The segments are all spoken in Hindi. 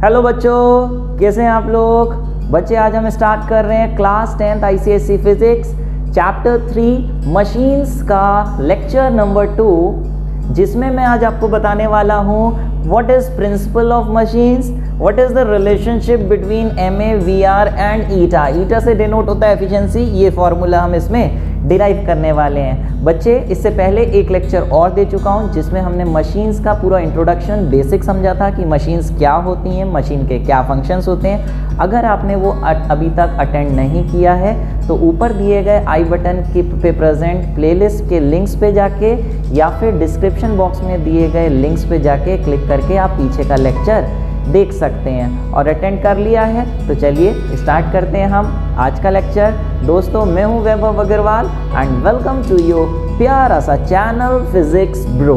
हेलो बच्चों, कैसे हैं आप लोग? बच्चे आज हम स्टार्ट कर रहे हैं class 10th ICSE physics chapter 3 machines का लेक्चर नंबर 2, जिसमें मैं आज आपको बताने वाला हूँ what is principle of machines, what is the relationship between MA, VR and eta. Eta से डिनोट होता है एफिशिएंसी, ये फॉर्मूला हम इसमें डिराइव करने वाले हैं। बच्चे, इससे पहले एक लेक्चर और दे चुका हूं जिसमें हमने मशीन्स का पूरा इंट्रोडक्शन बेसिक समझा था कि मशीन्स क्या होती हैं, मशीन के क्या फंक्शंस होते हैं। अगर आपने वो अभी तक अटेंड नहीं किया है तो ऊपर दिए गए आई बटन पे प्रेजेंट प्लेलिस्ट के लिंक्स पे जाके या फिर डिस्क्रिप्शन बॉक्स में दिए गए लिंक्स पे जाके क्लिक करके आप पीछे का लेक्चर देख सकते हैं। और अटेंड कर लिया है तो चलिए स्टार्ट करते हैं हम आज का लेक्चर। दोस्तों, मैं हूं Vaibhav Agarwal and welcome to your प्यारा सा channel physics bro.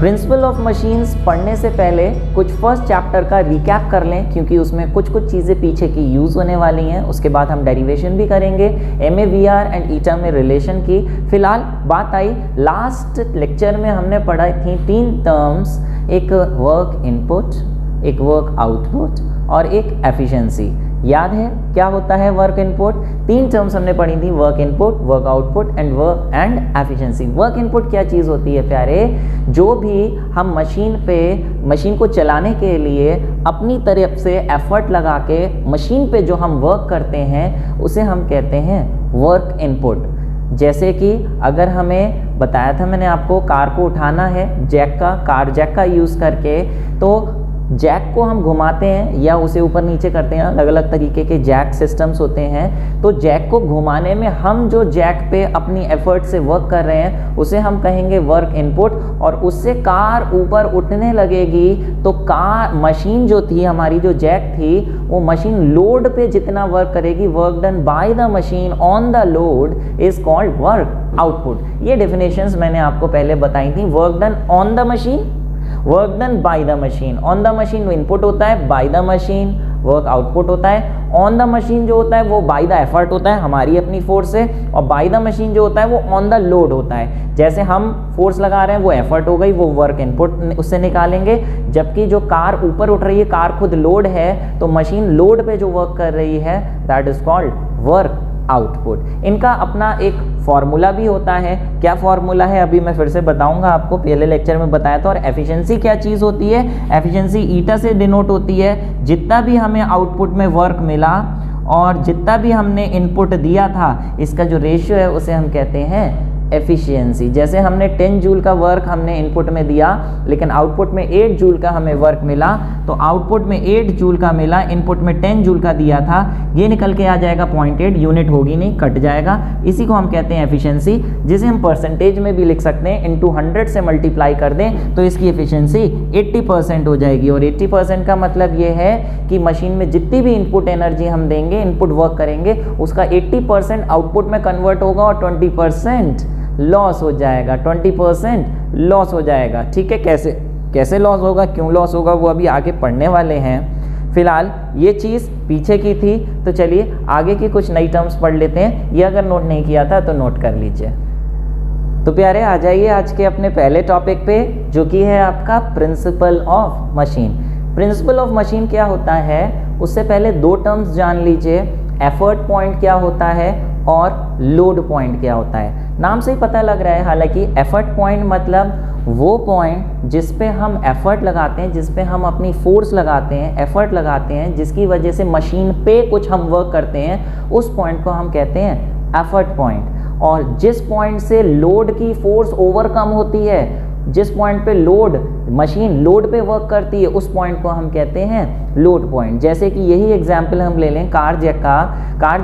Principle of machines पढ़ने से पहले कुछ फर्स्ट चैप्टर का रिकैप कर लें, क्योंकि उसमें कुछ चीज़ें पीछे की यूज़ होने वाली हैं। उसके बाद हम डेरिवेशन भी करेंगे, MA, VR एंड ईटा में रिलेशन की। फिलहाल बात आई, लास्ट लेक्चर में हमने पढ़ाई थी 3 टर्म्स, एक वर्क इनपुट, एक वर्क आउटपुट और एक एफिशिएंसी। याद है क्या होता है वर्क इनपुट? 3 टर्म्स हमने पढ़ी थी, work input, work output and efficiency. Work input क्या चीज़ होती है प्यारे? जो भी हम मशीन को चलाने के लिए अपनी तरफ से एफर्ट लगा के मशीन पे जो हम वर्क करते हैं उसे हम कहते हैं वर्क इनपुट। जैसे कि अगर हमें बताया था मैंने आपको, कार को उठाना है कार जैक का यूज़ करके, तो जैक को हम घुमाते हैं या उसे ऊपर नीचे करते हैं, अलग अलग तरीके के जैक सिस्टम्स होते हैं। तो जैक को घुमाने में हम जो जैक पे अपनी एफर्ट से वर्क कर रहे हैं उसे हम कहेंगे वर्क इनपुट, और उससे कार ऊपर उठने लगेगी तो मशीन जो थी हमारी, जो जैक थी, वो मशीन लोड पे जितना वर्क करेगी, work done by the machine on the load is called work output. ये डेफिनेशंस मैंने आपको पहले बताई थी। Work done on the machine, work done by the machine. On the machine input होता है, by the machine work output होता है। ऑन द मशीन जो होता है वो बाय द एफर्ट होता है, हमारी अपनी फोर्स से, और बाय द मशीन जो होता है वो ऑन द लोड होता है। जैसे हम फोर्स लगा रहे हैं वो एफर्ट हो गई, वो वर्क इनपुट उससे निकालेंगे। जबकि जो कार ऊपर उठ रही है, कार खुद लोड है, तो मशीन लोड पे जो वर्क कर रही है that is called work output. इनका अपना एक फॉर्मूला भी होता है। क्या फॉर्मूला है अभी मैं फिर से बताऊंगा आपको, पहले लेक्चर में बताया था। और एफिशिएंसी क्या चीज़ होती है? एफिशिएंसी ईटा से डिनोट होती है जितना भी हमें आउटपुट में वर्क मिला और जितना भी हमने इनपुट दिया था, इसका जो रेशियो है उसे हम कहते हैं एफिशिएंसी। जैसे हमने 10 जूल का वर्क हमने इनपुट में दिया, लेकिन आउटपुट में 8 जूल का हमें वर्क मिला, तो आउटपुट में 8 जूल का मिला, इनपुट में 10 जूल का दिया था, ये निकल के आ जाएगा 0.8, यूनिट होगी नहीं, कट जाएगा। इसी को हम कहते हैं एफिशिएंसी, जिसे हम परसेंटेज में भी लिख सकते हैं। इनटू 100 से मल्टीप्लाई कर दें तो इसकी एफिशिएंसी 80% हो जाएगी। और 80% का मतलब ये है कि मशीन में जितनी भी इनपुट एनर्जी हम देंगे, इनपुट वर्क करेंगे, उसका 80% आउटपुट में कन्वर्ट होगा और 20% लॉस हो जाएगा। 20% लॉस हो जाएगा। ठीक है, कैसे लॉस होगा, क्यों लॉस होगा, वो अभी आगे पढ़ने वाले हैं। फिलहाल ये चीज़ पीछे की थी, तो चलिए आगे की कुछ नई टर्म्स पढ़ लेते हैं। ये अगर नोट नहीं किया था तो नोट कर लीजिए। तो प्यारे, आ जाइए आज के अपने पहले टॉपिक पे, जो कि है आपका principal of machine. Principal of machine क्या होता है, उससे पहले 2 टर्म्स जान लीजिए। एफर्ट पॉइंट क्या होता है और लोड पॉइंट क्या होता है। नाम से ही पता लग रहा है, हालांकि एफर्ट पॉइंट मतलब वो पॉइंट जिस पे हम एफर्ट लगाते हैं, जिस पे हम अपनी फोर्स लगाते हैं, एफर्ट लगाते हैं, जिसकी वजह से मशीन पे कुछ हम वर्क करते हैं, उस पॉइंट को हम कहते हैं एफर्ट पॉइंट। और जिस पॉइंट से लोड की फोर्स ओवरकम होती है, जिस पॉइंट पे मशीन लोड पे वर्क करती है, उस पॉइंट को हम कहते हैं लोड पॉइंट। जैसे कि यही एग्जांपल हम ले लें कार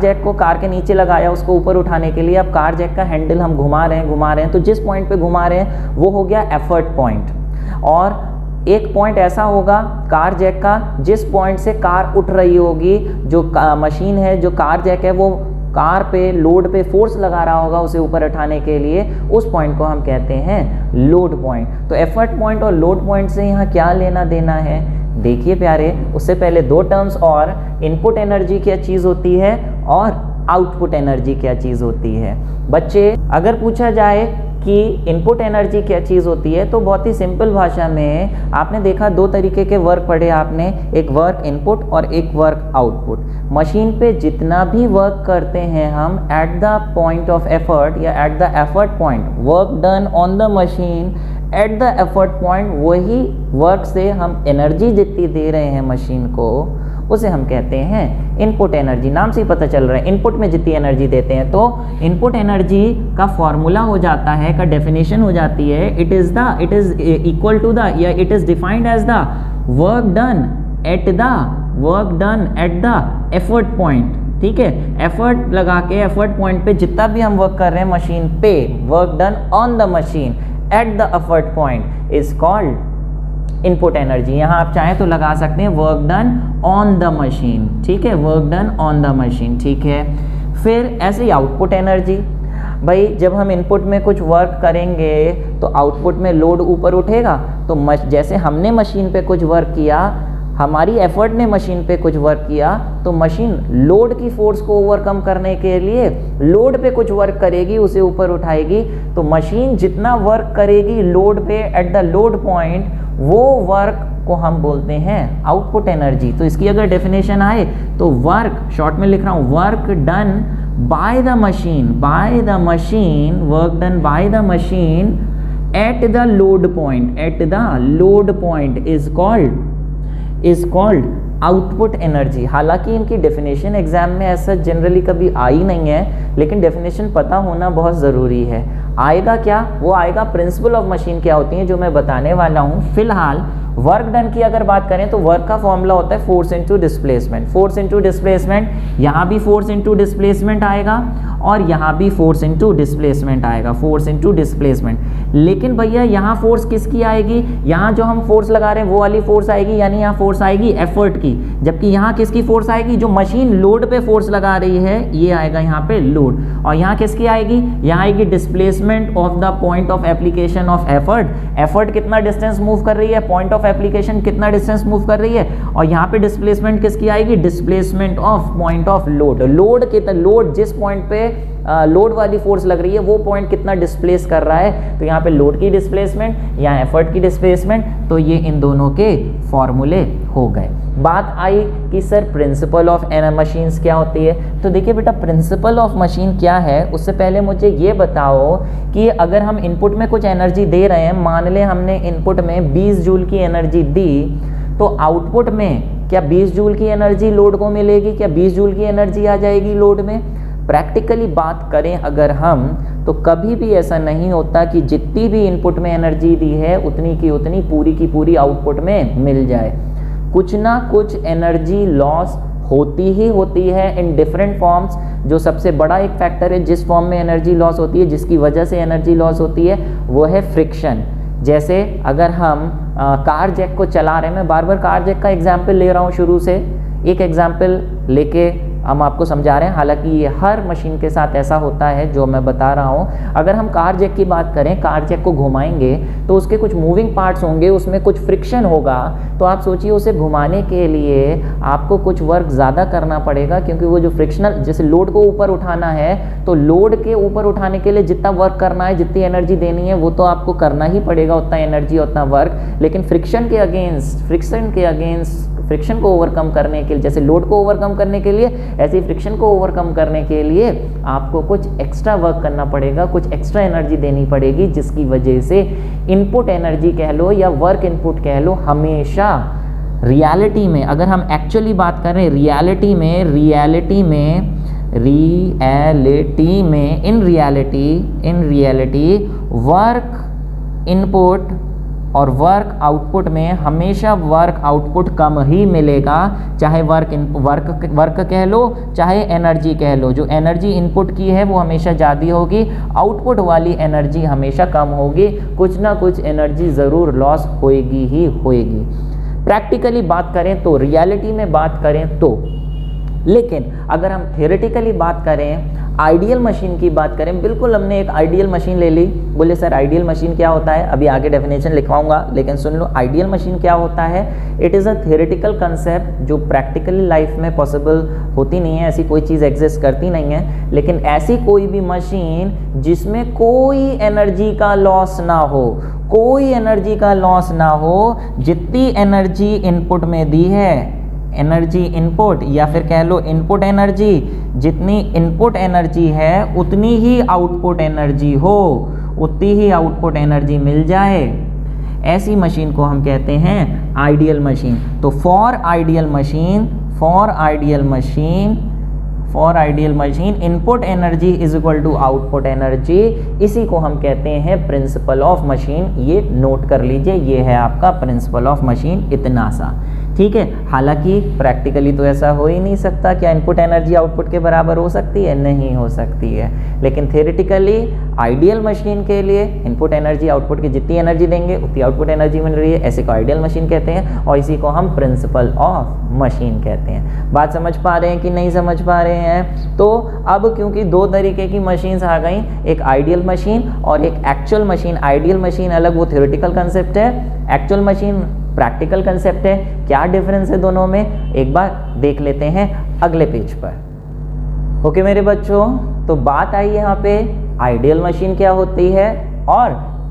जैक को कार के नीचे लगाया उसको ऊपर उठाने के लिए। अब कार जैक का हैंडल हम घुमा रहे हैं, तो जिस पॉइंट पे घुमा रहे हैं वो हो गया एफर्ट पॉइंट। और एक पॉइंट ऐसा होगा कार जैक का जिस पॉइंट से कार उठ रही होगी, जो मशीन है, जो कार जैक है, वो कार पे लोड पे फोर्स लगा रहा होगा उसे ऊपर उठाने के लिए, उस पॉइंट को हम कहते हैं लोड पॉइंट। तो एफर्ट पॉइंट और लोड पॉइंट से यहाँ क्या लेना देना है, देखिए प्यारे। उससे पहले 2 टर्म्स और, इनपुट एनर्जी क्या चीज़ होती है और आउटपुट एनर्जी क्या चीज़ होती है। बच्चे, अगर पूछा जाए कि इनपुट एनर्जी क्या चीज़ होती है, तो बहुत ही सिंपल भाषा में आपने देखा दो तरीके के वर्क पढ़े आपने, एक वर्क इनपुट और एक वर्क आउटपुट। मशीन पे जितना भी वर्क करते हैं हम at the point of effort या at the effort point, work done on the machine at the effort point, वही वर्क से हम एनर्जी जितनी दे रहे हैं मशीन को उसे हम कहते हैं इनपुट एनर्जी। नाम से ही पता चल रहा है इनपुट में जितनी एनर्जी देते हैं, तो इनपुट एनर्जी का फॉर्मूला हो जाता है, का डेफिनेशन हो जाती है, it is equal to the या it is defined as the work done at the effort point. ठीक है, एफर्ट लगा के एफर्ट पॉइंट पे जितना भी हम वर्क कर रहे हैं मशीन पे, work done on the machine at the effort point is called input energy. यहाँ आप चाहें तो लगा सकते हैं work done on the machine. ठीक है, work done on the machine. ठीक है, फिर ऐसे ही आउटपुट एनर्जी, भाई जब हम इनपुट में कुछ वर्क करेंगे तो आउटपुट में लोड ऊपर उठेगा, तो जैसे हमने मशीन पे कुछ वर्क किया, हमारी एफर्ट ने मशीन पे कुछ वर्क किया, तो मशीन लोड की फोर्स को ओवरकम करने के लिए लोड पे कुछ वर्क करेगी, उसे ऊपर उठाएगी। तो मशीन जितना वर्क करेगी लोड पे एट द लोड पॉइंट, वो वर्क को हम बोलते हैं आउटपुट एनर्जी। तो इसकी अगर डेफिनेशन आए तो वर्क, शॉर्ट में लिख रहा हूँ, work done by the machine, work done by the machine at the load point is called output energy. हालांकि इनकी डेफिनेशन एग्जाम में ऐसा जनरली कभी आई नहीं है, लेकिन डेफिनेशन पता होना बहुत ज़रूरी है। आएगा क्या, वो आएगा प्रिंसिपल ऑफ मशीन क्या होती है जो मैं बताने वाला हूँ। फिलहाल वर्क डन की अगर बात करें तो वर्क का फॉर्मूला होता है force into displacement. Force into displacement, यहाँ भी फोर्स इनटू डिस्प्लेसमेंट आएगा और यहाँ भी फोर्स इनटू डिस्प्लेसमेंट आएगा, फोर्स इनटू डिस्प्लेसमेंट। लेकिन भैया यहाँ फोर्स किसकी आएगी, यहाँ जो हम फोर्स लगा रहे हैं वो वाली फोर्स आएगी, यानी यहाँ फोर्स आएगी एफर्ट की, जबकि यहाँ किसकी फोर्स आएगी, जो मशीन लोड पे फोर्स लगा रही है ये आएगा यहाँ पे लोड। और यहाँ किसकी आएगी, यहाँ आएगी displacement of the point of application of effort. Effort कितना डिस्टेंस मूव कर रही है, पॉइंट ऑफ एप्लीकेशन कितना डिस्टेंस मूव कर रही है, और यहाँ पे डिस्प्लेसमेंट किसकी आएगी, displacement of point of load. Load जिस पॉइंट पे लोड वाली फोर्स लग रही है वो पॉइंट कितना डिस्प्लेस कर रहा है, तो यहाँ पे लोड की डिस्प्लेसमेंट, यहाँ एफर्ट की डिस्प्लेसमेंट, तो ये इन दोनों के फॉर्मूले हो गए। बात आई कि सर प्रिंसिपल ऑफ मशीन्स क्या होती है, तो देखिए बेटा प्रिंसिपल ऑफ मशीन क्या है, उससे पहले मुझे ये बताओ कि अगर हम इनपुट में कुछ एनर्जी दे रहे हैं, मान ले हमने इनपुट में 20 जूल की एनर्जी दी, तो आउटपुट में क्या 20 जूल की एनर्जी लोड को मिलेगी, क्या 20 जूल की एनर्जी आ जाएगी लोड में। प्रैक्टिकली बात करें अगर हम, तो कभी भी ऐसा नहीं होता कि जितनी भी इनपुट में एनर्जी दी है उतनी की उतनी पूरी की पूरी आउटपुट में मिल जाए। कुछ ना कुछ एनर्जी लॉस होती ही होती है इन डिफरेंट फॉर्म्स। जो सबसे बड़ा एक फैक्टर है जिस फॉर्म में एनर्जी लॉस होती है, जिसकी वजह से एनर्जी लॉस होती है, वो है फ्रिक्शन। जैसे अगर हम कार जैक को चला रहे हैं, मैं बार बार कार जैक का एग्जाम्पल ले रहा हूँ, शुरू से एक एग्जाम्पल लेके हम आपको समझा रहे हैं, हालांकि ये हर मशीन के साथ ऐसा होता है जो मैं बता रहा हूँ। अगर हम कार जैक की बात करें, कार जैक को घुमाएंगे तो उसके कुछ मूविंग पार्ट्स होंगे, उसमें कुछ फ्रिक्शन होगा, तो आप सोचिए उसे घुमाने के लिए आपको कुछ वर्क ज़्यादा करना पड़ेगा, क्योंकि वो जो फ्रिक्शनल, जैसे लोड को ऊपर उठाना है तो लोड के ऊपर उठाने के लिए जितना वर्क करना है, जितनी एनर्जी देनी है, वो तो आपको करना ही पड़ेगा, उतना एनर्जी उतना वर्क। लेकिन फ्रिक्शन के अगेंस्ट फ्रिक्शन को ओवरकम करने के लिए, जैसे लोड को ओवरकम करने के लिए, ऐसे ही फ्रिक्शन को ओवरकम करने के लिए आपको कुछ एक्स्ट्रा वर्क करना पड़ेगा, कुछ एक्स्ट्रा एनर्जी देनी पड़ेगी, जिसकी वजह से इनपुट एनर्जी कह लो या वर्क इनपुट कह लो, हमेशा रियलिटी में, अगर हम एक्चुअली बात करें इन रियलिटी वर्क इनपुट और वर्क आउटपुट में हमेशा वर्क आउटपुट कम ही मिलेगा, चाहे वर्क कह लो चाहे एनर्जी कह लो। जो एनर्जी इनपुट की है वो हमेशा ज़्यादा होगी, आउटपुट वाली एनर्जी हमेशा कम होगी, कुछ ना कुछ एनर्जी ज़रूर लॉस होएगी ही होएगी। प्रैक्टिकली बात करें तो, रियलिटी में बात करें तो लेकिन अगर हम थियोरेटिकली बात करें, आइडियल मशीन की बात करें, बिल्कुल हमने एक आइडियल मशीन ले ली, बोले सर आइडियल मशीन क्या होता है, अभी आगे डेफिनेशन लिखवाऊंगा, लेकिन सुन लो आइडियल मशीन क्या होता है। It is a theoretical concept जो प्रैक्टिकली लाइफ में पॉसिबल होती नहीं है, ऐसी कोई चीज़ एग्जिस्ट करती नहीं है, लेकिन ऐसी कोई भी मशीन जिसमें कोई एनर्जी का लॉस ना हो, कोई एनर्जी का लॉस ना हो, जितनी एनर्जी इनपुट में दी है, एनर्जी इनपुट या फिर कह लो इनपुट एनर्जी, जितनी इनपुट एनर्जी है उतनी ही आउटपुट एनर्जी हो, उतनी ही आउटपुट एनर्जी मिल जाए, ऐसी मशीन को हम कहते हैं आइडियल मशीन। तो for ideal machine input energy is equal to output energy, इसी को हम कहते हैं प्रिंसिपल ऑफ मशीन। ये नोट कर लीजिए, ये है आपका प्रिंसिपल ऑफ मशीन, इतना सा, ठीक है। हालांकि प्रैक्टिकली तो ऐसा हो ही नहीं सकता, क्या इनपुट एनर्जी आउटपुट के बराबर हो सकती है, नहीं हो सकती है, लेकिन थियोरेटिकली आइडियल मशीन के लिए इनपुट एनर्जी आउटपुट की जितनी एनर्जी देंगे उतनी आउटपुट एनर्जी मिल रही है, ऐसे को आइडियल मशीन कहते हैं और इसी को हम प्रिंसिपल ऑफ मशीन कहते हैं। बात समझ पा रहे हैं कि नहीं समझ पा रहे हैं? तो अब क्योंकि दो तरीके की मशीन्स आ गई, एक आइडियल मशीन और एक एक्चुअल मशीन। आइडियल मशीन अलग, वो थियोरेटिकल कंसेप्ट है, एक्चुअल मशीन प्रैक्टिकल कंसेप्ट है। क्या डिफरेंस है दोनों में, एक बार देख लेते हैं अगले पेज पर। ओके मेरे बच्चों, तो बात आई यहाँ पे आइडियल मशीन क्या होती है और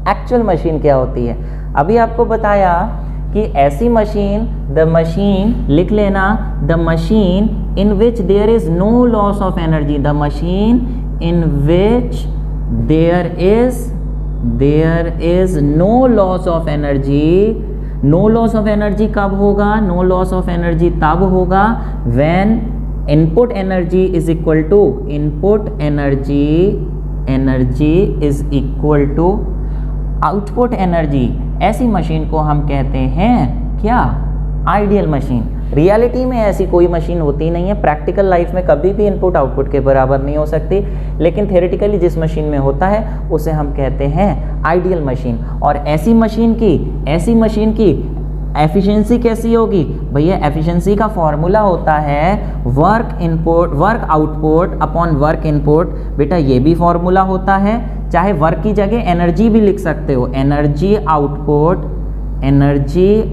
एक्चुअल मशीन क्या होती है। अभी आपको बताया कि ऐसी मशीन, द मशीन लिख लेना, the machine in which there is no loss of energy, the machine in which there is no loss of energy. No loss of energy कब होगा, नो लॉस ऑफ एनर्जी तब होगा when input energy is equal to, input energy is equal to output energy. ऐसी मशीन को हम कहते हैं क्या, आइडियल मशीन। रियलिटी में ऐसी कोई मशीन होती नहीं है, प्रैक्टिकल लाइफ में कभी भी इनपुट आउटपुट के बराबर नहीं हो सकती, लेकिन थियोरेटिकली जिस मशीन में होता है उसे हम कहते हैं आइडियल मशीन। और ऐसी मशीन की एफिशिएंसी कैसी होगी भैया, एफिशिएंसी का फॉर्मूला होता है work output upon work input. बेटा ये भी फॉर्मूला होता है, चाहे वर्क की जगह एनर्जी भी लिख सकते हो, energy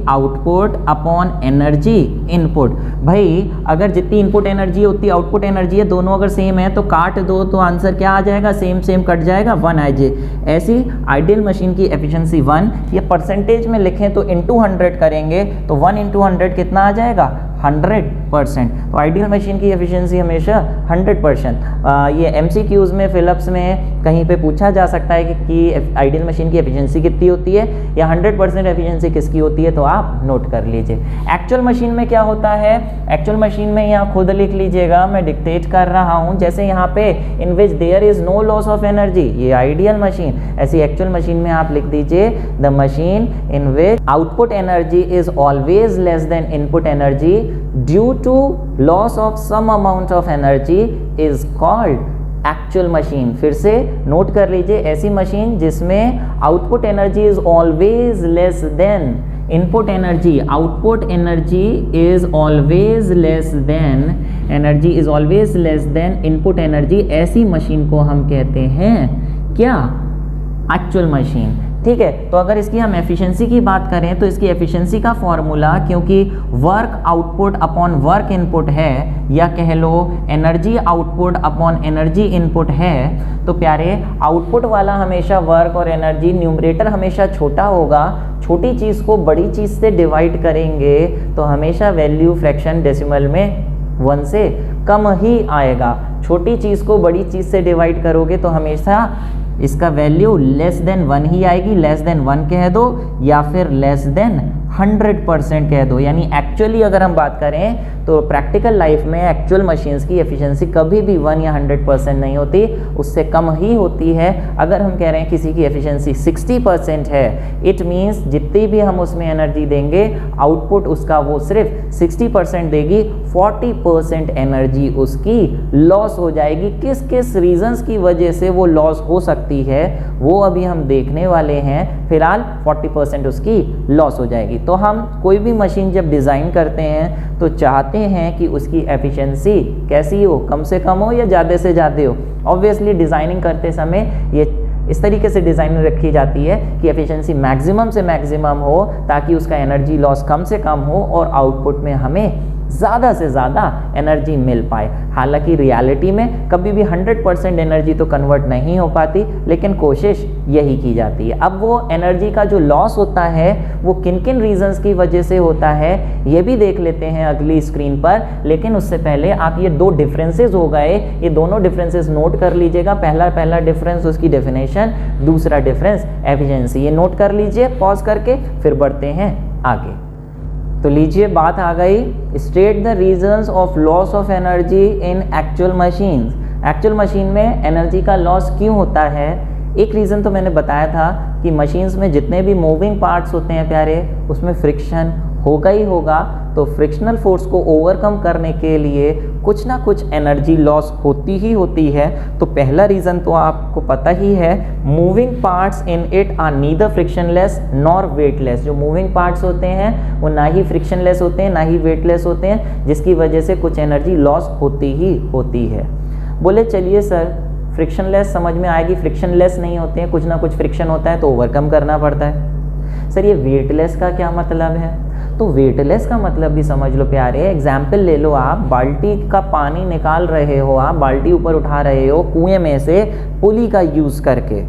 output upon energy input. भाई अगर जितनी इनपुट एनर्जी है उतनी आउटपुट एनर्जी है, दोनों अगर सेम है तो काट दो तो आंसर क्या आ जाएगा, सेम कट जाएगा, 1 आ जाए। ऐसी आइडियल मशीन की एफिशिएंसी 1, या परसेंटेज में लिखें तो इंटू 100 करेंगे तो 1 इंटू 100 कितना आ जाएगा, 100%। तो आइडियल मशीन की एफिशिएंसी हमेशा 100%। ये MCQs में, फिलिप्स में कहीं पे पूछा जा सकता है कि आइडियल मशीन की एफिशिएंसी कितनी होती है या 100% एफिशिएंसी किसकी होती है, तो आप नोट कर लीजिए। एक्चुअल मशीन में क्या होता है, एक्चुअल मशीन में यहाँ खुद लिख लीजिएगा, मैं डिक्टेट कर रहा हूँ, जैसे यहाँ पे in which there is no loss of energy, ये आइडियल मशीन। ऐसी एक्चुअल मशीन में आप लिख दीजिए the machine in which output energy is always less than input energy due to loss of some amount of energy is called actual machine. फिर से नोट कर लीजिए, ऐसी मशीन जिसमें output energy is always less than input energy, output energy is always less than input energy, ऐसी मशीन को हम कहते हैं क्या, एक्चुअल मशीन। ठीक है, तो अगर इसकी हम एफिशिएंसी की बात करें तो इसकी एफिशिएंसी का फॉर्मूला, क्योंकि work output upon work input है, या कह low energy output upon energy input है, तो प्यारे आउटपुट वाला हमेशा वर्क और एनर्जी, न्यूमरेटर हमेशा छोटा होगा। छोटी चीज़ को बड़ी चीज़ से डिवाइड करेंगे तो हमेशा वैल्यू फ्रैक्शन डेसिमल में 1 से कम ही आएगा। छोटी चीज़ को बड़ी चीज़ से डिवाइड करोगे तो हमेशा इसका वैल्यू लेस देन 1 ही आएगी। लेस देन 1 कह दो या फिर लेस देन 100% कह दो। यानी एक्चुअली अगर हम बात करें तो प्रैक्टिकल लाइफ में एक्चुअल मशीन्स की एफिशिएंसी कभी भी 1 या 100% नहीं होती, उससे कम ही होती है। अगर हम कह रहे हैं किसी की एफिशिएंसी 60% है, इट मीन्स जितनी भी हम उसमें एनर्जी देंगे आउटपुट उसका वो सिर्फ 60% देगी, 40% एनर्जी उसकी लॉस हो जाएगी। किस किस रीजंस की वजह से वो लॉस हो सकती है वो अभी हम देखने वाले हैं। फिलहाल 40% उसकी लॉस हो जाएगी। तो हम कोई भी मशीन जब डिज़ाइन करते हैं तो चाहते हैं कि उसकी एफिशिएंसी कैसी हो, कम से कम हो या ज़्यादा से ज़्यादा हो। ऑब्वियसली डिज़ाइनिंग करते समय ये इस तरीके से डिज़ाइन रखी जाती है कि एफिशिएंसी मैक्सिमम से मैक्सिमम हो, ताकि उसका एनर्जी लॉस कम से कम हो और आउटपुट में हमें ज़्यादा से ज़्यादा एनर्जी मिल पाए। हालांकि रियलिटी में कभी भी 100% एनर्जी तो कन्वर्ट नहीं हो पाती, लेकिन कोशिश यही की जाती है। अब वो एनर्जी का जो लॉस होता है वो किन किन रीजंस की वजह से होता है ये भी देख लेते हैं अगली स्क्रीन पर। लेकिन उससे पहले आप ये दो डिफरेंसेस हो गए, ये दोनों डिफरेंसेस नोट कर लीजिएगा। पहला डिफरेंस उसकी डेफिनेशन, दूसरा डिफरेंस एफिशिएंसी। ये नोट कर लीजिए पॉज करके, फिर बढ़ते हैं आगे। तो लीजिए बात आ गई, state the reasons of loss of energy in actual machines. Actual machine में एनर्जी का लॉस क्यों होता है? एक रीज़न तो मैंने बताया था कि मशीन्स में जितने भी मूविंग पार्ट्स होते हैं प्यारे, उसमें फ्रिक्शन होगा ही होगा। तो फ्रिक्शनल फोर्स को ओवरकम करने के लिए कुछ ना कुछ एनर्जी लॉस होती ही होती है। तो पहला रीज़न तो आपको पता ही है, moving parts in it are neither frictionless nor weightless. जो मूविंग पार्ट्स होते हैं वो ना ही फ्रिक्शनलेस होते हैं ना ही वेटलेस होते हैं, जिसकी वजह से कुछ एनर्जी लॉस होती ही होती है। बोले चलिए सर फ्रिक्शनलेस समझ में आएगी, फ्रिक्शनलेस नहीं होते हैं, कुछ ना कुछ फ्रिक्शन होता है तो ओवरकम करना पड़ता है। सर ये वेटलेस का क्या मतलब है? तो वेटलेस का मतलब भी समझ लो प्यारे। एग्जाम्पल ले लो, आप बाल्टी का पानी निकाल रहे हो, आप बाल्टी ऊपर उठा रहे हो कुएं में से पुली का यूज़ करके।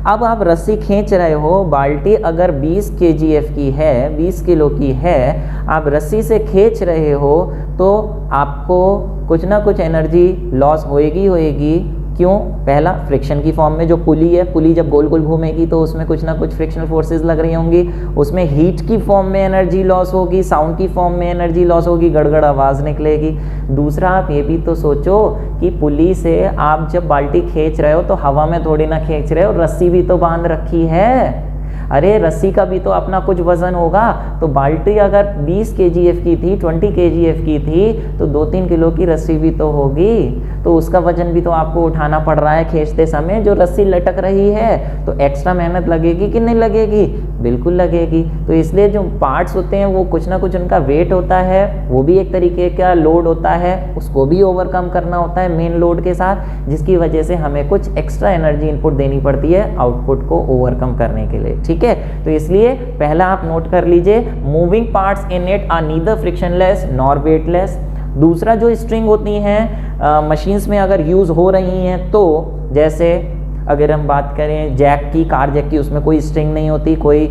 अब आप रस्सी खींच रहे हो, बाल्टी अगर 20 kgf की है, 20 किलो की है, आप रस्सी से खींच रहे हो तो आपको कुछ ना कुछ एनर्जी लॉस होएगी। क्यों? पहला फ्रिक्शन की फॉर्म में, जो पुली है, पुली जब गोल गोल घूमेगी तो उसमें कुछ ना कुछ फ्रिक्शनल फोर्सेस लग रही होंगी, उसमें हीट की फॉर्म में एनर्जी लॉस होगी, साउंड की फॉर्म में एनर्जी लॉस होगी, गड़गड़ आवाज़ निकलेगी। दूसरा आप ये भी तो सोचो कि पुली से आप जब बाल्टी खींच रहे हो तो हवा में थोड़ी ना खींच रहे हो, रस्सी भी तो बांध रखी है। अरे रस्सी का भी तो अपना कुछ वज़न होगा। तो बाल्टी अगर 20 kgf की थी, 20 kgf की थी, तो 2-3 किलो की रस्सी भी तो होगी, तो उसका वजन भी तो आपको उठाना पड़ रहा है खींचते समय। जो रस्सी लटक रही है तो एक्स्ट्रा मेहनत लगेगी कि नहीं लगेगी? बिल्कुल लगेगी। तो इसलिए जो पार्ट्स होते हैं वो कुछ ना कुछ उनका वेट होता है, वो भी एक तरीके का लोड होता है, उसको भी ओवरकम करना होता है मेन लोड के साथ, जिसकी वजह से हमें कुछ एक्स्ट्रा एनर्जी इनपुट देनी पड़ती है आउटपुट को ओवरकम करने के लिए। ठीक है, तो इसलिए पहला आप नोट कर लीजिए, moving parts in it are neither frictionless nor weightless. दूसरा जो स्ट्रिंग होती हैं मशीन्स में अगर यूज़ हो रही हैं, तो जैसे अगर हम बात करें जैक की, कार जैक की, उसमें कोई स्ट्रिंग नहीं होती, कोई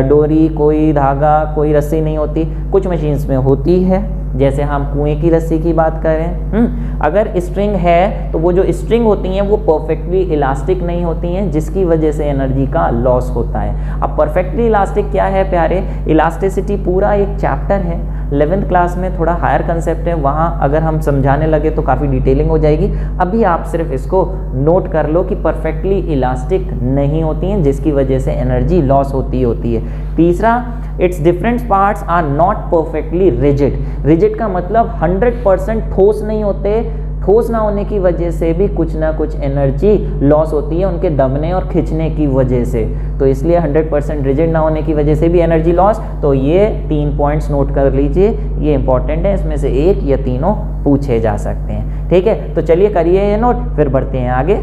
डोरी, कोई धागा, कोई रस्सी नहीं होती। कुछ मशीन्स में होती है, जैसे हम कुएं की रस्सी की बात करें। अगर स्ट्रिंग है तो वो जो स्ट्रिंग होती हैं वो परफेक्टली इलास्टिक नहीं होती हैं, जिसकी वजह से एनर्जी का लॉस होता है। अब परफेक्टली इलास्टिक क्या है प्यारे? इलास्टिसिटी पूरा एक चैप्टर है, 11th क्लास में थोड़ा हायर कंसेप्ट है, वहाँ अगर हम समझाने लगे तो काफ़ी डिटेलिंग हो जाएगी। अभी आप सिर्फ इसको नोट कर लो कि परफेक्टली इलास्टिक नहीं होती हैं, जिसकी वजह से एनर्जी लॉस होती है। तीसरा, its different parts are not perfectly rigid. Rigid का मतलब 100% ठोस नहीं होते। ठोस ना होने की वजह से भी कुछ ना कुछ एनर्जी लॉस होती है उनके दबने और खिंचने की वजह से। तो इसलिए 100% रिजिड ना होने की वजह से भी एनर्जी लॉस। तो ये 3 पॉइंट्स नोट कर लीजिए, ये इंपॉर्टेंट है, इसमें से एक या तीनों पूछे जा सकते हैं। ठीक है, तो चलिए करिए ये नोट, फिर बढ़ते हैं आगे।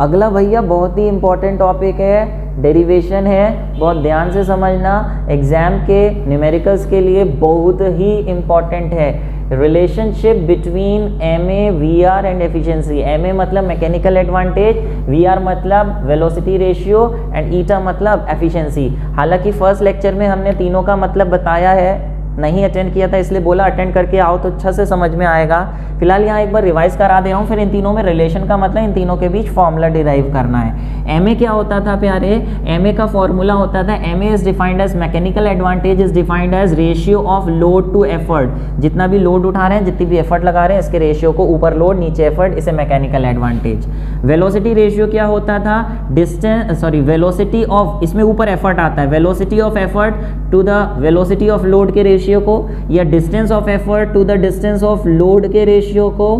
अगला भैया बहुत ही इंपॉर्टेंट टॉपिक है, डेरिवेशन है, बहुत ध्यान से समझना, एग्जाम के न्यूमेरिकल्स के लिए बहुत ही इंपॉर्टेंट है। Relationship between MA, VR and efficiency. MA मतलब मैकेनिकल एडवांटेज, VR मतलब वेलोसिटी रेशियो एंड ईटा मतलब एफिशिएंसी। हालांकि फर्स्ट लेक्चर में हमने तीनों का मतलब बताया है, नहीं अटेंड किया था इसलिए बोला अटेंड करके आओ तो अच्छा से समझ में आएगा। फिलहाल यहाँ एक बार रिवाइज करा दे रहा हूँ, फिर इन तीनों में रिलेशन का मतलब इन तीनों के बीच फॉर्मूला डिराइव करना है। MA क्या होता था प्यारे? MA का फॉर्मूला होता था, MA is defined as mechanical advantage is defined as ratio of load to effort. जितना भी लोड उठा रहे हैं, जितनी भी एफर्ट लगा रहे हैं, इसके रेशियो को, ऊपर लोड नीचे एफर्ट, इसे मैकेनिकल एडवांटेज। वेलोसिटी रेशियो क्या होता था? वेलोसिटी ऑफ, इसमें ऊपर एफर्ट आता है, velocity of effort to the velocity of load के रेशियो को, या distance of effort to the distance of load के रेशियो को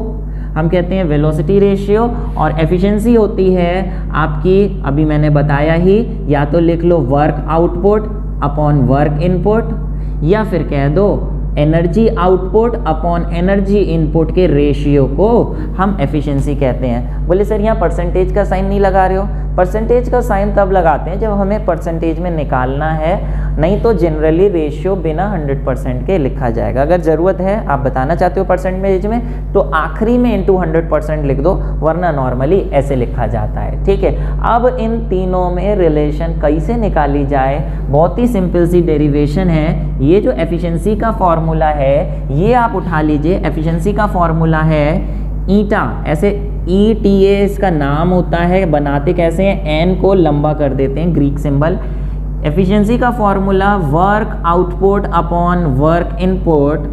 हम कहते हैं वेलोसिटी रेशियो। और एफिशिएंसी होती है आपकी, अभी मैंने बताया ही, या तो लिख लो work output, upon work input, या फिर कह दो energy output upon energy input के रेशियो को हम एफिशिएंसी कहते हैं। बोले सर यहाँ परसेंटेज का साइन नहीं लगा रहे हो? परसेंटेज का साइन तब लगाते हैं जब हमें परसेंटेज में निकालना है, नहीं तो जनरली रेशियो बिना 100% के लिखा जाएगा। अगर ज़रूरत है, आप बताना चाहते हो परसेंटेज में, तो आखिरी में इंटू 100% लिख दो, वरना नॉर्मली ऐसे लिखा जाता है। ठीक है, अब इन तीनों में रिलेशन कैसे निकाली जाए? बहुत ही सिंपल सी डेरिवेशन है। ये जो एफिशिएंसी का फॉर्मूला है ये आप उठा लीजिए। एफिशिएंसी का फॉर्मूला है ईटा, ऐसे ETA इसका नाम होता है। बनाते कैसे हैं? N को लंबा कर देते हैं, ग्रीक सिंबल। एफिशिएंसी का formula work output upon work input.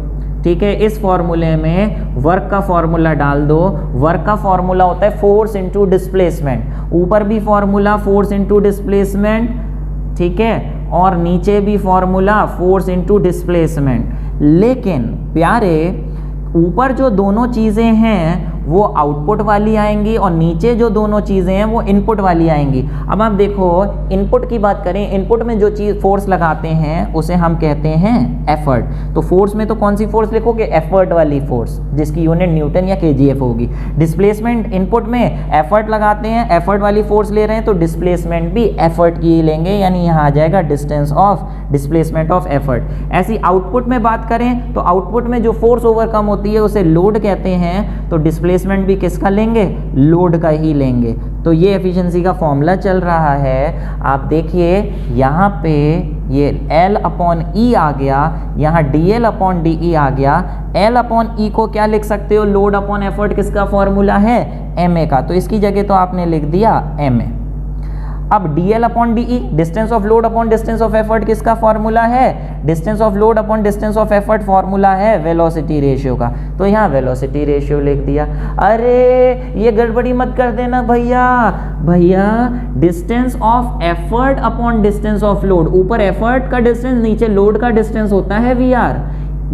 ठीक है, इस फॉर्मूले में वर्क का फॉर्मूला डाल दो। वर्क का फॉर्मूला होता है फोर्स इनटू डिस्प्लेसमेंट। ऊपर भी फॉर्मूला फोर्स इनटू डिस्प्लेसमेंट, ठीक है, और नीचे भी फॉर्मूला फोर्स इनटू डिस्प्लेसमेंट। लेकिन प्यारे, ऊपर जो दोनों चीज़ें हैं वो आउटपुट वाली आएंगी और नीचे जो दोनों चीज़ें हैं वो इनपुट वाली आएंगी। अब आप देखो, इनपुट की बात करें, इनपुट में जो चीज़ फोर्स लगाते हैं उसे हम कहते हैं एफर्ट। तो फोर्स में तो कौन सी फोर्स लिखोगे? एफर्ट वाली फोर्स, जिसकी यूनिट न्यूटन या केजीएफ होगी। डिस्प्लेसमेंट, इनपुट में एफर्ट लगाते हैं, एफर्ट वाली फोर्स ले रहे हैं, तो डिस्प्लेसमेंट भी एफर्ट की लेंगे, यानी यहाँ आ जाएगा distance of displacement of effort. ऐसी आउटपुट में बात करें तो आउटपुट में जो फोर्स ओवरकम होती है उसे लोड कहते हैं, तो डिस्प्लेसमेंट भी किसका लेंगे? लोड का ही लेंगे। तो ये एफिशिएंसी का फॉर्मूला चल रहा है। आप देखिए यहाँ पे ये L अपॉन E आ गया, यहाँ DL अपॉन DE आ गया। L अपॉन E को क्या लिख सकते हो? लोड अपॉन एफर्ट किसका फॉर्मूला है? MA का, तो इसकी जगह तो आपने लिख दिया MA। अब DL upon DE, distance of load upon distance of effort किसका फॉर्मूला है? Distance of load upon distance of effort formula है वेलोसिटी रेशियो का, तो यहाँ वेलोसिटी रेशियो लिख दिया। अरे ये गड़बड़ी मत कर देना भैया, distance of effort upon distance of load, ऊपर एफर्ट का डिस्टेंस, नीचे लोड का डिस्टेंस होता है VR।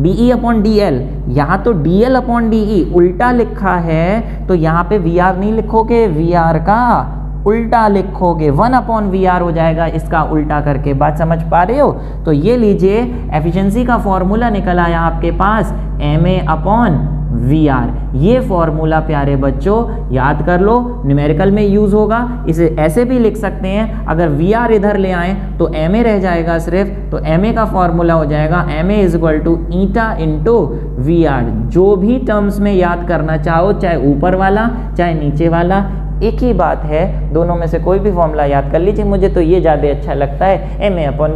DE अपॉन DL, यहाँ तो DL अपॉन DE उल्टा लिखा है, तो यहाँ पे VR नहीं लिखोगे, VR का उल्टा लिखोगे, 1 अपॉन VR हो जाएगा इसका उल्टा करके। बात समझ पा रहे हो? तो ये लीजिए, एफिशिएंसी का फॉर्मूला निकल आया आपके पास MA अपॉन VR। ये फॉर्मूला प्यारे बच्चों याद कर लो, न्यूमेरिकल में यूज होगा। इसे ऐसे भी लिख सकते हैं, अगर VR इधर ले आए तो MA रह जाएगा सिर्फ, तो MA का फॉर्मूला हो जाएगा MA is equal to eta into VR। जो भी टर्म्स में याद करना चाहो, चाहे ऊपर वाला चाहे नीचे वाला, एक ही बात है, दोनों में से कोई भी फॉर्मूला याद कर लीजिए। मुझे तो ये ज़्यादा अच्छा लगता है, MA अपॉन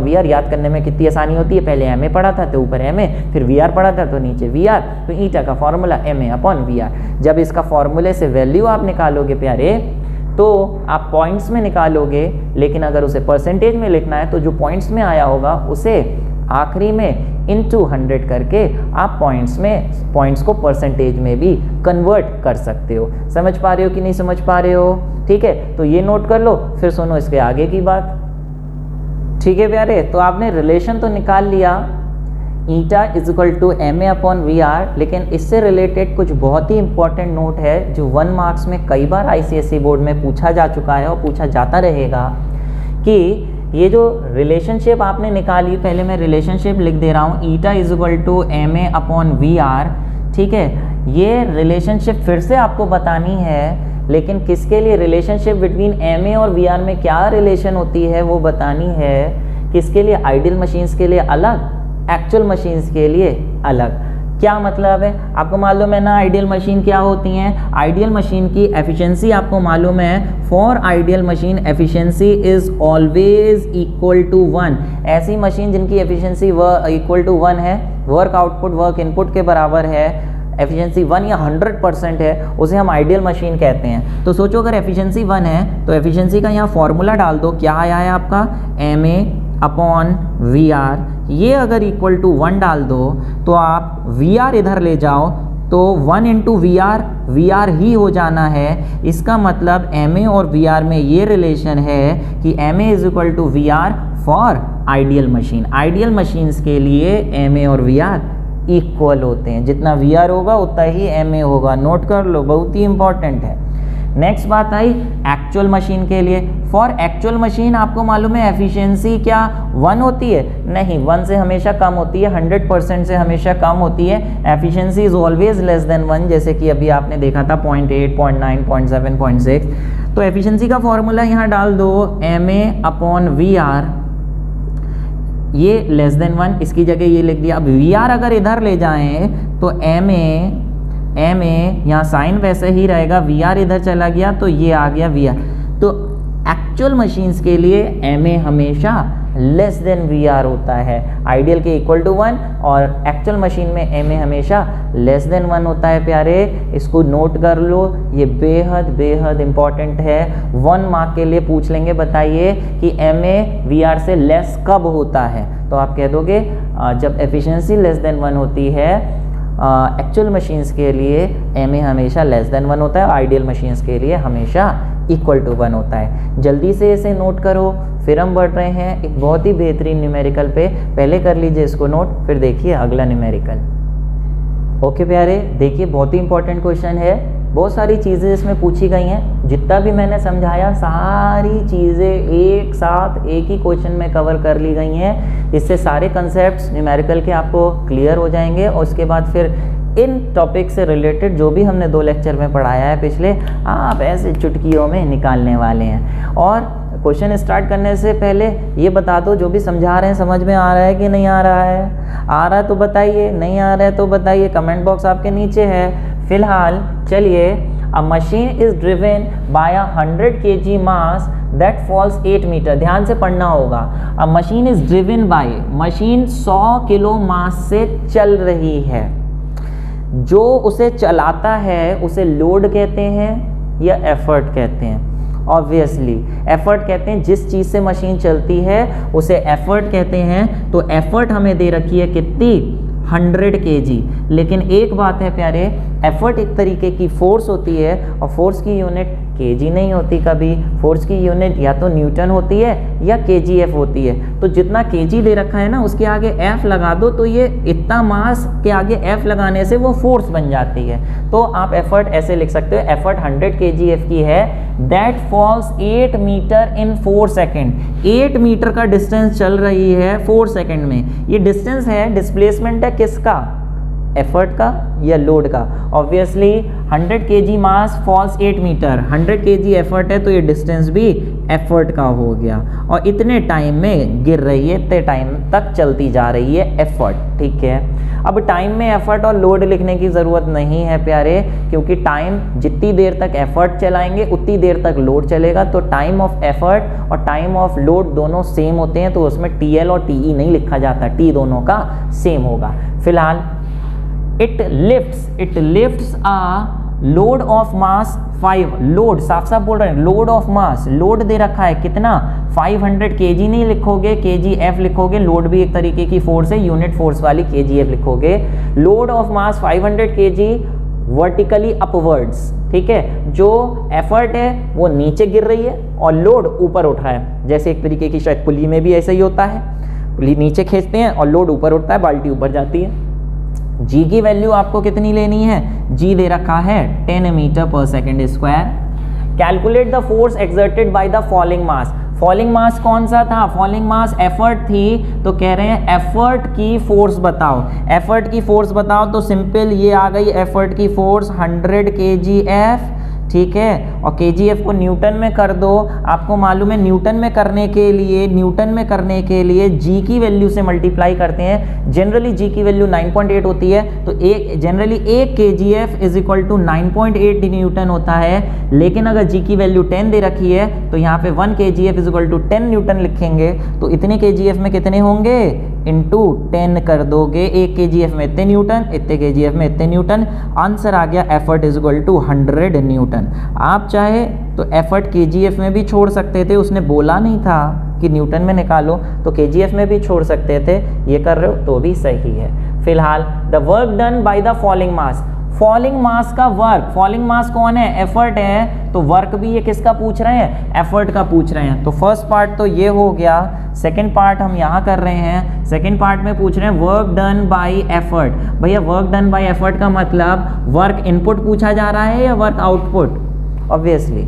VR याद करने में कितनी आसानी होती है। पहले MA पढ़ा था तो ऊपर MA, फिर VR पढ़ा था तो नीचे VR, तो ईटा का फॉर्मूला MA अपॉन VR। जब इसका फॉर्मूले से वैल्यू आप निकालोगे प्यारे, तो आप पॉइंट्स में निकालोगे, लेकिन अगर उसे परसेंटेज में लिखना है तो जो पॉइंट्स में आया होगा उसे आखिरी में इनटू 100 करके आप पॉइंट्स को परसेंटेज में भी कन्वर्ट कर सकते हो। समझ पा रहे हो कि नहीं समझ पा रहे हो? ठीक है, तो ये नोट कर लो, फिर सुनो इसके आगे की बात। ठीक है प्यारे, तो आपने रिलेशन तो निकाल लिया, eta is equal to MA upon VR, लेकिन इससे रिलेटेड कुछ बहुत ही इंपॉर्टेंट नोट है जो 1 मार्क्स में कई बार ICSE बोर्ड में पूछा जा चुका है और पूछा जाता रहेगा, कि ये जो रिलेशनशिप आपने निकाली, पहले मैं रिलेशनशिप लिख दे रहा हूँ, eta is equal to MA upon VR। ठीक है, ये रिलेशनशिप फिर से आपको बतानी है, लेकिन किसके लिए? रिलेशनशिप बिटवीन MA और VR में क्या रिलेशन होती है वो बतानी है। किसके लिए? आइडियल मशीन्स के लिए अलग, एक्चुअल मशीन्स के लिए अलग। क्या मतलब है? आपको मालूम है ना आइडियल मशीन क्या होती हैं? आइडियल मशीन की एफिशिएंसी आपको मालूम है, for ideal machine efficiency is always equal to 1। ऐसी मशीन जिनकी एफिशिएंसी इक्वल टू 1 है, वर्क आउटपुट वर्क इनपुट के बराबर है, एफिशिएंसी 1 या 100% है, उसे हम आइडियल मशीन कहते हैं। तो सोचो अगर एफिशिएंसी 1 है तो एफिशिएंसी का यहाँ फॉर्मूला डाल दो, क्या आया है आपका? MA upon VR। ये अगर इक्वल टू 1 डाल दो तो आप VR इधर ले जाओ तो 1 इंटू VR ही हो जाना है। इसका मतलब MA और VR में ये रिलेशन है कि MA is equal to VR for ideal machine. Ideal machines के लिए MA और VR इक्वल होते हैं, जितना VR होगा उतना ही MA होगा। नोट कर लो, बहुत ही इंपॉर्टेंट है। नेक्स्ट बात आई एक्चुअल मशीन के लिए। फॉर एक्चुअल मशीन आपको मालूम है एफिशिएंसी क्या 1 होती है? नहीं, 1 से हमेशा कम होती है, 100% से हमेशा कम होती है। Efficiency is always less then 1, जैसे कि अभी आपने देखा था 0.8, 0.9, 0.7, 0.6। तो एफिशिएंसी का फॉर्मूला यहाँ डाल दो MA/VR, ये लेस देन 1, इसकी जगह ये लिख दिया। अब VR अगर इधर ले जाएं तो MA यहाँ साइन वैसे ही रहेगा, VR इधर चला गया तो ये आ गया VR। तो एक्चुअल मशीन्स के लिए MA हमेशा लेस देन VR होता है, आइडियल के इक्वल टू 1, और एक्चुअल मशीन में MA हमेशा लेस देन 1 होता है प्यारे। इसको नोट कर लो, ये बेहद इंपॉर्टेंट है। 1 मार्क के लिए पूछ लेंगे, बताइए कि MA VR से लेस कब होता है? तो आप कह दोगे जब एफिशिएंसी लेस देन 1 होती है एक्चुअल मशीन्स के लिए MA हमेशा लेस देन 1 होता है, आइडियल मशीन्स के लिए हमेशा इक्वल टू 1 होता है। जल्दी से इसे नोट करो, फिर हम बढ़ रहे हैं एक बहुत ही बेहतरीन न्यूमेरिकल पे। पहले कर लीजिए इसको नोट, फिर देखिए अगला न्यूमेरिकल। ओके प्यारे, देखिए बहुत ही इंपॉर्टेंट क्वेश्चन है, बहुत सारी चीज़ें इसमें पूछी गई हैं। जितना भी मैंने समझाया सारी चीज़ें एक साथ एक ही क्वेश्चन में कवर कर ली गई हैं। इससे सारे कंसेप्ट्स न्यूमेरिकल के आपको क्लियर हो जाएंगे, और उसके बाद फिर इन टॉपिक से रिलेटेड जो भी हमने 2 लेक्चर में पढ़ाया है पिछले, आप ऐसे चुटकियों में निकालने वाले हैं। और क्वेश्चन स्टार्ट करने से पहले ये बता दो, जो भी समझा रहे हैं समझ में आ रहा है कि नहीं आ रहा है? आ रहा है तो बताइए, नहीं आ रहा है तो बताइए, कमेंट बॉक्स आपके नीचे है। फिलहाल चलिए, a machine is driven by 100 kg mass that falls 8 metre. ध्यान से पढ़ना होगा। A machine is driven by, machine 100 kilo mass से चल रही है। जो उसे चलाता है उसे लोड कहते हैं या एफर्ट कहते हैं? ऑब्वियसली एफर्ट कहते हैं। जिस चीज़ से मशीन चलती है उसे एफर्ट कहते हैं। तो एफर्ट हमें दे रखी है कितनी? 100 kg। लेकिन एक बात है प्यारे, एफर्ट एक तरीके की फोर्स होती है, और फोर्स की यूनिट kg नहीं होती कभी। फोर्स की यूनिट या तो न्यूटन होती है या kgf होती है। तो जितना kg दे रखा है ना, उसके आगे f लगा दो, तो ये इतना मास के आगे f लगाने से वो फोर्स बन जाती है। तो आप एफर्ट ऐसे लिख सकते हो, एफर्ट 100 kgf की है, that falls 8 metre in 4 second. 8 metre का डिस्टेंस चल रही है 4 सेकेंड में। ये डिस्टेंस है, डिस्प्लेसमेंट है किसका? एफर्ट का या लोड का? ऑब्वियसली 100 kg मास फॉल्स 8 मीटर, 100 kg एफर्ट है, तो ये डिस्टेंस भी एफर्ट का हो गया, और इतने टाइम में गिर रही है, इतने टाइम तक चलती जा रही है एफर्ट। ठीक है, अब टाइम में एफर्ट और लोड लिखने की ज़रूरत नहीं है प्यारे, क्योंकि टाइम जितनी देर तक एफर्ट चलाएंगे उतनी देर तक लोड चलेगा। तो टाइम ऑफ एफर्ट और टाइम ऑफ लोड दोनों सेम होते हैं, तो उसमें TL और TE नहीं लिखा जाता, T दोनों का सेम होगा। फिलहाल it lifts a load of mass 5, load साफ साफ बोल रहे हैं, लोड ऑफ मास, लोड दे रखा है कितना? 500 kg नहीं लिखोगे, kgf लिखोगे। लोड भी एक तरीके की फोर्स है, यूनिट फोर्स वाली kgf लिखोगे। Load of mass 500 kg vertically upwards. ठीक है, जो एफर्ट है वो नीचे गिर रही है और लोड ऊपर उठ रहा है। जैसे एक तरीके की शायद पुली में भी ऐसा ही होता है, पुली नीचे खींचते हैं और लोड ऊपर उठता है, बाल्टी ऊपर जाती है। जी की वैल्यू आपको कितनी लेनी है? जी दे रखा है 10 मीटर पर second square. Calculate the force exerted by the falling mass. Falling mass कौन सा था? फॉलिंग मास एफर्ट थी, तो कह रहे हैं एफर्ट की फोर्स बताओ। एफर्ट की फोर्स बताओ, तो सिंपल ये आ गई एफर्ट की फोर्स 100 kgf। ठीक है, और kgf को न्यूटन में कर दो। आपको मालूम है न्यूटन में करने के लिए g की वैल्यू से मल्टीप्लाई करते हैं। जनरली g की वैल्यू 9.8 होती है, तो generally 1 kgf is equal to 9.8 newton होता है। लेकिन अगर g की वैल्यू 10 दे रखी है, तो यहाँ पे 1 kgf is equal to 10 newton लिखेंगे। तो इतने kgf में कितने होंगे? इंटू 10 कर दोगे। 1 kgf में इतने न्यूटन, इतने kgf में इतने न्यूटन। आंसर आ गया effort is equal to 100 newton. आप चाहे तो एफर्ट kgf में भी छोड़ सकते थे, उसने बोला नहीं था कि न्यूटन में निकालो, तो kgf में भी छोड़ सकते थे। ये कर रहे हो तो भी सही है। फिलहाल the work done by the falling mass, falling mass का वर्क, फॉलिंग मास कौन है? एफर्ट है, तो वर्क भी ये किसका पूछ रहे हैं? एफर्ट का पूछ रहे हैं। तो फर्स्ट पार्ट तो ये हो गया, सेकंड पार्ट हम यहाँ कर रहे हैं। सेकंड पार्ट में पूछ रहे हैं वर्क डन बाय एफर्ट। भैया वर्क डन बाय एफर्ट का मतलब वर्क इनपुट पूछा जा रहा है या वर्क आउटपुट? ऑब्वियसली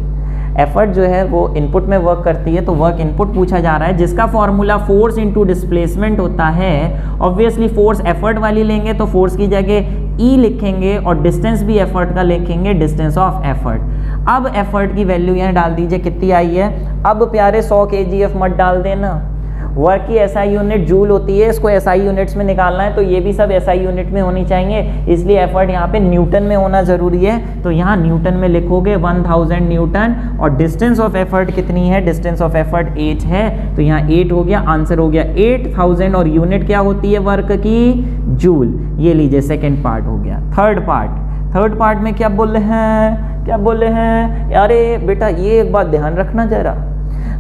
एफर्ट जो है वो इनपुट में वर्क करती है, तो वर्क इनपुट पूछा जा रहा है जिसका फॉर्मूला फोर्स इनटू डिस्प्लेसमेंट होता है। ऑब्वियसली फोर्स एफर्ट वाली लेंगे तो फोर्स की जगह E लिखेंगे और डिस्टेंस भी एफर्ट का लिखेंगे, डिस्टेंस ऑफ एफर्ट। अब एफर्ट की वैल्यू यहाँ डाल दीजिए कितनी आई है। अब प्यारे 100 kgf मत डाल देना, वर्क की SI यूनिट जूल होती है, इसको SI यूनिट्स में निकालना है तो ये भी सब SI यूनिट में होनी चाहिए, इसलिए एफर्ट यहाँ पे न्यूटन में होना जरूरी है। तो यहाँ न्यूटन में लिखोगे 1000 न्यूटन और डिस्टेंस ऑफ एफर्ट कितनी है, डिस्टेंस ऑफ एफर्ट 8 है, तो यहाँ 8 हो गया, आंसर हो गया 8000 और यूनिट क्या होती है वर्क की, जूल। ये लीजिए सेकेंड पार्ट हो गया। थर्ड पार्ट में क्या बोल रहे हैं, अरे बेटा ये एक बात ध्यान रखना जरा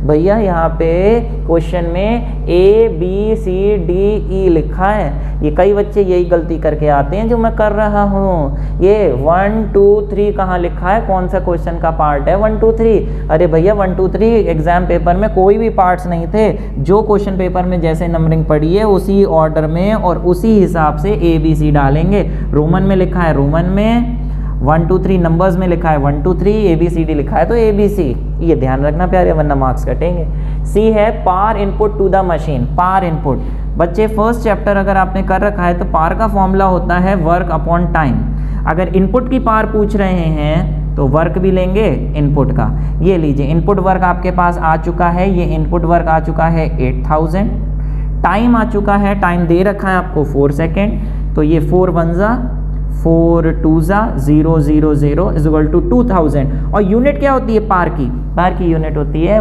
भैया, यहाँ पे क्वेश्चन में ABCDE लिखा है, ये कई बच्चे यही गलती करके आते हैं जो मैं कर रहा हूँ। ये 1 2 3 कहाँ लिखा है, कौन सा क्वेश्चन का पार्ट है 1 2 3? अरे भैया 1 2 3 एग्जाम पेपर में कोई भी पार्ट्स नहीं थे, जो क्वेश्चन पेपर में जैसे नंबरिंग पड़ी है उसी ऑर्डर में और उसी हिसाब से ABC डालेंगे। रोमन में लिखा है रोमन में, 1 2 3 नंबर्स में लिखा है 1 2 3, ABCD लिखा है तो ABC, ये ध्यान रखना प्यारे वरना मार्क्स कटेंगे। C है power input to the machine. Power input बच्चे फर्स्ट चैप्टर अगर आपने कर रखा है तो पावर का फॉर्मूला होता है वर्क अपॉन टाइम। अगर इनपुट की पावर पूछ रहे हैं तो वर्क भी लेंगे इनपुट का। ये लीजिए इनपुट वर्क आपके पास आ चुका है, ये इनपुट वर्क आ चुका है 8000, टाइम आ चुका है, टाइम दे रखा है आपको 4 सेकेंड, तो ये 4 1 जा 4 2 जा 0 0 0 इज इक्वल टू 2000। और यूनिट क्या होती है पावर की, पावर की यूनिट होती है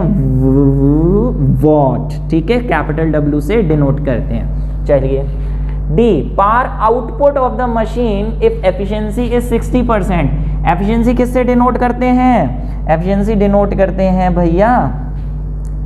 वॉट, ठीक है, कैपिटल W से डिनोट करते हैं। चलिए D power output of the machine if efficiency is 60%। Efficiency किससे डिनोट करते हैं, एफिशिएंसी डिनोट करते हैं भैया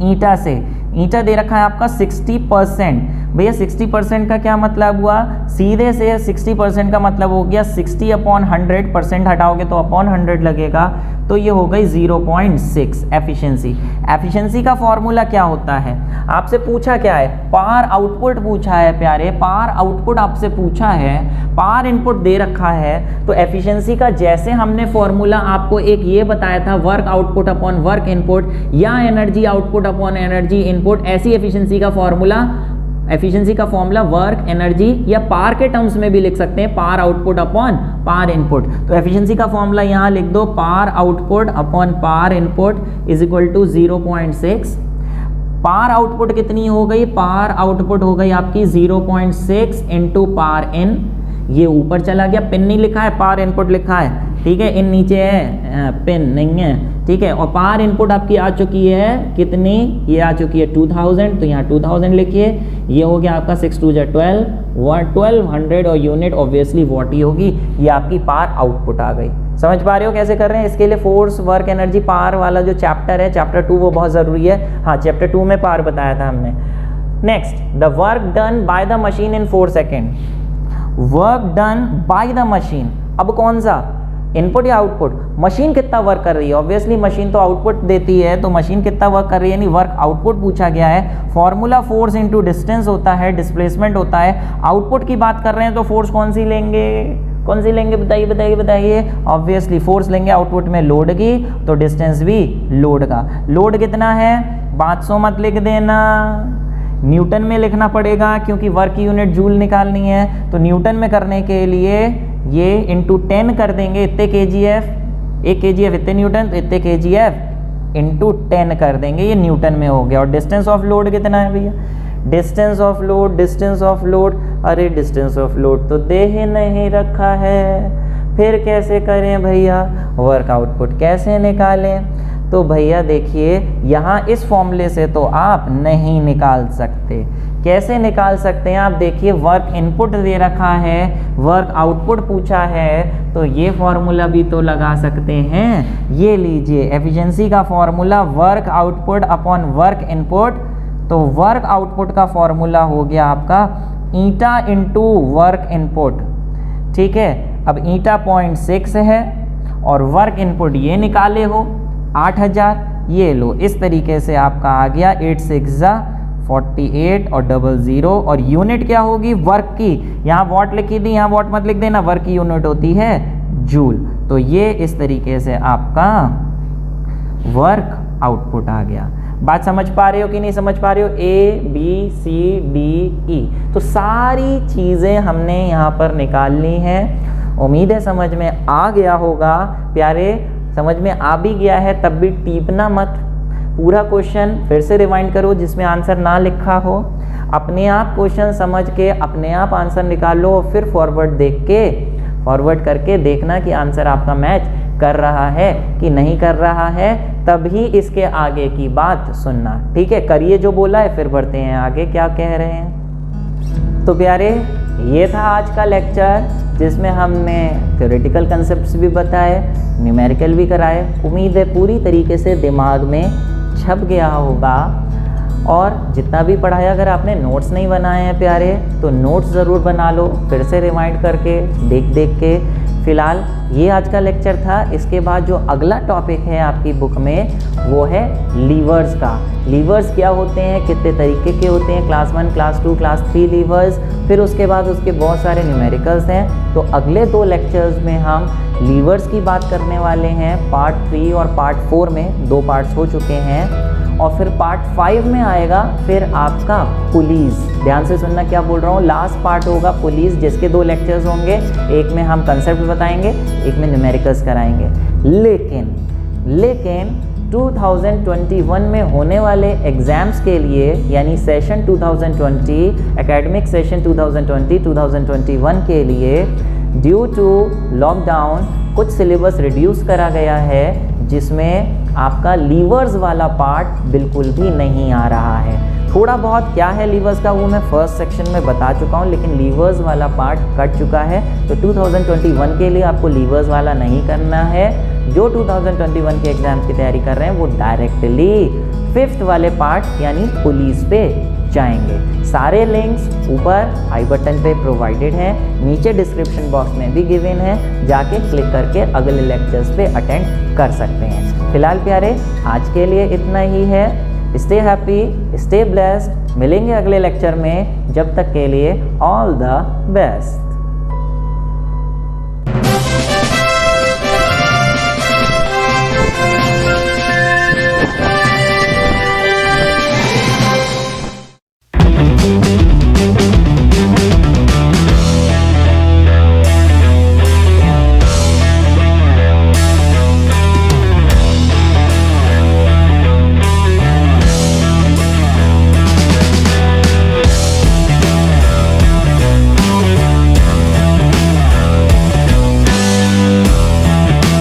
ईटा से। ईटा दे रखा है आपका 60%। भैया 60% का क्या मतलब हुआ, सीधे से 60% का मतलब हो गया 60/100, परसेंट हटाओगे तो अपॉन 100 लगेगा, तो ये हो गई 0.6 एफिशिएंसी। एफिशिएंसी का फॉर्मूला क्या होता है, आपसे पूछा क्या है, पावर आउटपुट पूछा है प्यारे, पावर आउटपुट आपसे पूछा है, पावर इनपुट दे रखा है, तो एफिशिएंसी का जैसे हमने फॉर्मूला आपको एक ये बताया था work output upon work input या energy output upon energy input, ऐसी एफिशिएंसी का फॉर्मूला वर्क एनर्जी या पावर के टर्म्स में भी लिख सकते हैं, power output upon power input. तो एफिशिएंसी का फॉर्मूला यहाँ लिख दो, power output upon power input is equal to 0.6। Power output कितनी हो गई, पावर आउटपुट हो गई आपकी 0.6 इंटू पावर इन, ये ऊपर चला गया, पिन नहीं लिखा है, पावर इनपुट लिखा है, ठीक है, इन नीचे है, पिन नहीं है, ठीक है। और पावर इनपुट आपकी आ चुकी है कितनी, ये आ चुकी है 2000, तो यहाँ 2000 लिखिए, ये हो गया आपका 6 2 12 1200 और यूनिट ऑब्वियसली वॉट ही होगी, ये आपकी पावर आउटपुट आ गई। समझ पा रहे हो कैसे कर रहे हैं। इसके लिए फोर्स वर्क एनर्जी पावर वाला जो चैप्टर है चैप्टर 2 वो बहुत ज़रूरी है। हाँ चैप्टर 2 में पावर बताया था हमने। Next, the work done by the machine in 4 second. Work done by the machine, अब कौन सा इनपुट या आउटपुट, मशीन कितना वर्क कर रही है, ऑब्वियसली मशीन तो आउटपुट देती है, तो मशीन कितना वर्क कर रही है, यानी वर्क आउटपुट पूछा गया है। फॉर्मूला फोर्स इनटू डिस्टेंस होता है, डिस्प्लेसमेंट होता है। आउटपुट की बात कर रहे हैं तो फोर्स कौन सी लेंगे बताइए। ऑब्वियसली फोर्स लेंगे आउटपुट में लोड की, तो डिस्टेंस भी लोड का। लोड कितना है 500 मत लिख देना, न्यूटन में लिखना पड़ेगा क्योंकि वर्क की यूनिट जूल निकालनी है, तो न्यूटन में करने के लिए ये इंटू 10 कर देंगे, इतने kgf, 1 kgf इतने न्यूटन, तो इतने kgf इंटू 10 कर देंगे, ये न्यूटन में हो गया। और डिस्टेंस ऑफ लोड कितना है भैया, डिस्टेंस ऑफ लोड, अरे डिस्टेंस ऑफ लोड तो दे ही नहीं रखा है, फिर कैसे करें भैया, वर्क आउटपुट कैसे निकालें। तो भैया देखिए यहाँ इस फॉर्मूले से तो आप नहीं निकाल सकते, कैसे निकाल सकते हैं आप, देखिए वर्क इनपुट दे रखा है, वर्क आउटपुट पूछा है, तो ये फॉर्मूला भी तो लगा सकते हैं। ये लीजिए एफिशिएंसी का formula work output upon work input, तो वर्क आउटपुट का फॉर्मूला हो गया आपका ईटा इंटू वर्क इनपुट, ठीक है। अब ईटा 0.6 है और वर्क इनपुट ये निकाले हो 8000, ये लो, इस तरीके से आपका आ गया 8 6 48 और 00, और यूनिट क्या होगी वर्क की, यहाँ वॉट लिखी थी, यहाँ वॉट मत लिख देना, वर्क की यूनिट होती है जूल। तो ये इस तरीके से आपका वर्क आउटपुट आ गया। बात समझ पा रहे हो कि नहीं समझ पा रहे हो? ABCDE तो सारी चीज़ें हमने यहाँ पर निकाल ली हैं। उम्मीद है समझ में आ गया होगा प्यारे। समझ में आ भी गया है तब भी टीपना मत, पूरा क्वेश्चन फिर से रिवाइंड करो जिसमें आंसर ना लिखा हो, अपने आप क्वेश्चन समझ के अपने आप आंसर निकाल लो और फिर फॉरवर्ड करके देखना कि आंसर आपका मैच कर रहा है कि नहीं कर रहा है, तभी इसके आगे की बात सुनना। ठीक है, करिए जो बोला है, फिर बढ़ते हैं आगे क्या कह रहे हैं। तो प्यारे ये था आज का लेक्चर जिसमें हमने थ्योरेटिकल कंसेप्ट्स भी बताए, न्यूमेरिकल भी कराए। उम्मीद है पूरी तरीके से दिमाग में छप गया होगा। और जितना भी पढ़ाया, अगर आपने नोट्स नहीं बनाए हैं प्यारे तो नोट्स ज़रूर बना लो, फिर से रिमाइंड करके देख के। फ़िलहाल ये आज का लेक्चर था। इसके बाद जो अगला टॉपिक है आपकी बुक में वो है लीवर्स का। लीवर्स क्या होते हैं, कितने तरीके के होते हैं, क्लास 1, क्लास 2, क्लास 3 लीवर्स, फिर उसके बाद उसके बहुत सारे न्यूमेरिकल्स हैं। तो अगले 2 लेक्चर्स में हम लीवर्स की बात करने वाले हैं। पार्ट 3 और पार्ट 4 में 2 पार्ट्स हो चुके हैं और फिर पार्ट 5 में आएगा फिर आपका पुलिस। ध्यान से सुनना क्या बोल रहा हूँ, लास्ट पार्ट होगा पुलिस जिसके 2 लेक्चर्स होंगे। एक में हम कंसेप्ट बताएंगे, एक में न्यूमेरिकल्स कराएंगे। लेकिन 2021 में होने वाले एग्जाम्स के लिए यानी सेशन 2020 एकेडमिक सेशन 2020-2021 के लिए ड्यू टू लॉकडाउन कुछ सिलेबस रिड्यूस करा गया है जिसमें आपका लीवर्स वाला पार्ट बिल्कुल भी नहीं आ रहा है। थोड़ा बहुत क्या है लीवर्स का वो मैं फर्स्ट सेक्शन में बता चुका हूँ, लेकिन लीवर्स वाला पार्ट कट चुका है। तो 2021 के लिए आपको लीवर्स वाला नहीं करना है। जो 2021 के एग्जाम्स की तैयारी कर रहे हैं वो डायरेक्टली 5th वाले पार्ट यानी पुलिस पे जाएंगे। सारे लिंक्स ऊपर आई बटन पे प्रोवाइडेड हैं, नीचे डिस्क्रिप्शन बॉक्स में भी गिवन है, जाके क्लिक करके अगले लेक्चर्स पे अटेंड कर सकते हैं। फिलहाल प्यारे आज के लिए इतना ही है। Stay happy, stay blessed. मिलेंगे अगले लेक्चर में, जब तक के लिए ऑल द बेस्ट।